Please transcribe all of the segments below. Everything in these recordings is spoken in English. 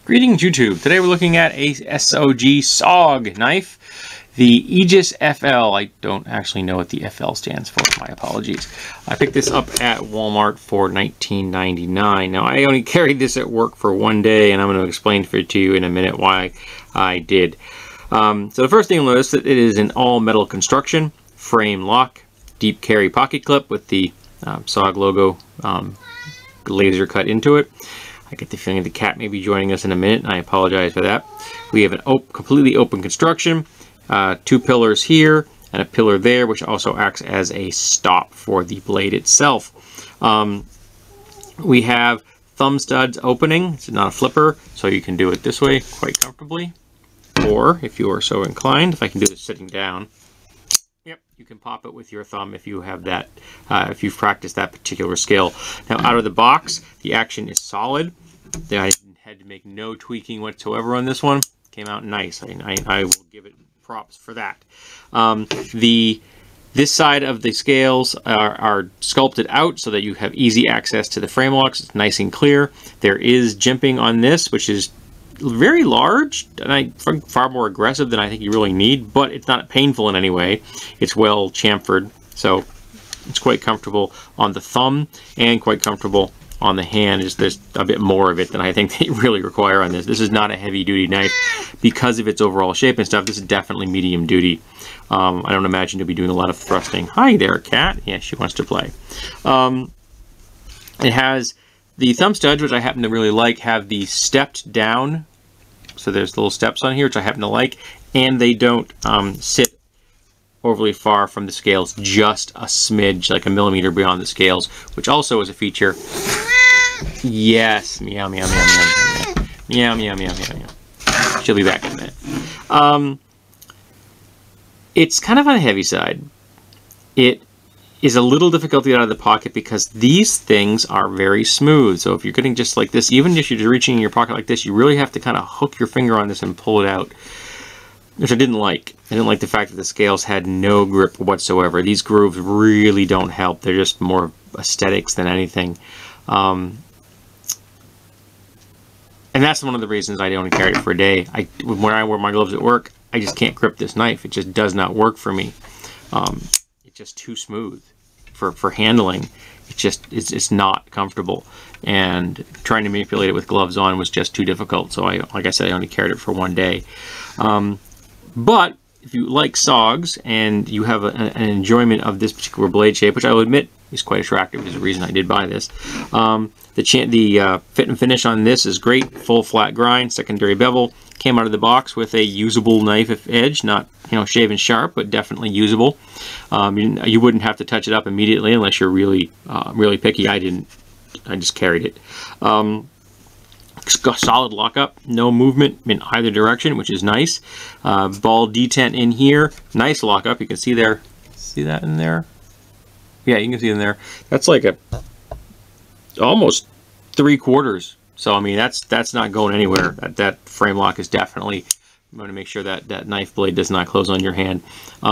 Greetings YouTube. Today we're looking at a SOG knife, the Aegis FL. I don't actually know what the FL stands for, my apologies. I picked this up at Walmart for $19.99. Now I only carried this at work for one day, and I'm going to explain to you in a minute why I did. So the first thing you'll notice that it is an all metal construction, frame lock, deep carry pocket clip with the SOG logo laser cut into it. I get the feeling the cat may be joining us in a minute, and I apologize for that. We have an completely open construction, two pillars here and a pillar there, which also acts as a stop for the blade itself. We have thumb studs opening. It's not a flipper, so you can do it this way quite comfortably. Or, if you are so inclined, if I can do this sitting down, yep, you can pop it with your thumb if you have that, if you've practiced that particular skill. Now, out of the box, the action is solid. I had to make no tweaking whatsoever on this one. Came out nice. I will give it props for that. This side of the scales are sculpted out so that you have easy access to the frame locks. It's nice and clear. There is jimping on this, which is very large and far more aggressive than I think you really need, but it's not painful in any way. It's well chamfered, so it's quite comfortable on the thumb and quite comfortable on the hand. There's a bit more of it than I think they really require on this. This is not a heavy duty knife because of its overall shape and stuff. This is definitely medium duty. I don't imagine you'll be doing a lot of thrusting. Hi there, cat. Yeah, she wants to play. It has the thumb studs, which I happen to really like, have the stepped down. So there's little steps on here, which I happen to like. And they don't sit overly far from the scales, just a smidge, like a millimeter beyond the scales, which also is a feature. Yes, meow, meow, meow, meow, meow, meow, meow, meow, meow. She'll be back in a minute. It's kind of on the heavy side. It is a little difficult to get out of the pocket because these things are very smooth. So if you're getting just like this, even if you're reaching in your pocket like this, you really have to kind of hook your finger on this and pull it out, which I didn't like. I didn't like the fact that the scales had no grip whatsoever. These grooves really don't help. They're just more aesthetics than anything. And that's one of the reasons I only carried it for a day. When I wear my gloves at work, I just can't grip this knife. It just does not work for me. It's just too smooth for handling. It's not comfortable, and trying to manipulate it with gloves on was just too difficult. So like I said, I only carried it for one day. But if you like SOGs and you have an enjoyment of this particular blade shape, which I will admit is quite attractive, is the reason I did buy this. The fit and finish on this is great. Full flat grind, secondary bevel. Came out of the box with a usable knife edge, not shaven sharp, but definitely usable. You wouldn't have to touch it up immediately unless you're really really picky. I didn't. I just carried it. Solid lockup, no movement in either direction, which is nice. Ball detent in here, nice lockup. You can see there. See that in there? Yeah, you can see in there. That's like almost 3/4. So I mean, that's not going anywhere. That frame lock is definitely. I'm going to make sure that that knife blade does not close on your hand.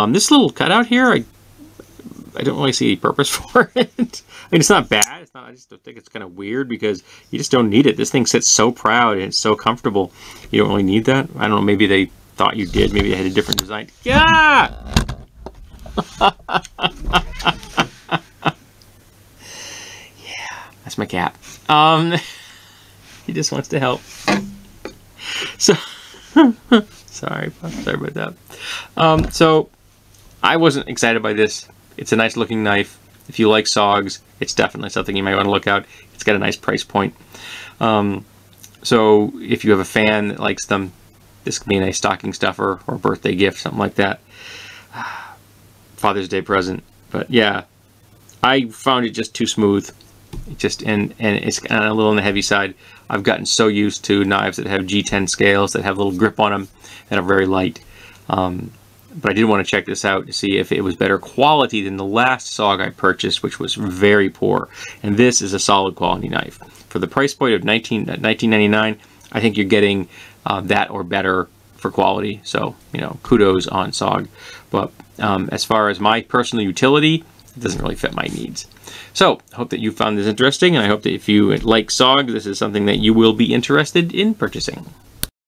This little cutout here, I don't really see any purpose for it. I mean, it's not bad. It's not. I just think it's kind of weird because you just don't need it. This thing sits so proud and it's so comfortable. You don't really need that. I don't know. Maybe they thought you did. Maybe they had a different design. Yeah. Yeah, that's my cat. He just wants to help. So, sorry about that. So, I wasn't excited by this. It's a nice looking knife. If you like SOGs, it's definitely something you might want to look out. It's got a nice price point. So, if you have a fan that likes them, this could be a nice stocking stuffer or birthday gift, something like that. Father's Day present. But yeah, I found it just too smooth. And it's kind of a little on the heavy side. I've gotten so used to knives that have G10 scales that have a little grip on them and are very light. But I did want to check this out to see if it was better quality than the last SOG I purchased, which was very poor. And this is a solid quality knife. For the price point of $19.99, I think you're getting that or better for quality. So, kudos on SOG. But as far as my personal utility, it doesn't really fit my needs. So I hope that you found this interesting, and I hope that if you like SOG, this is something that you will be interested in purchasing.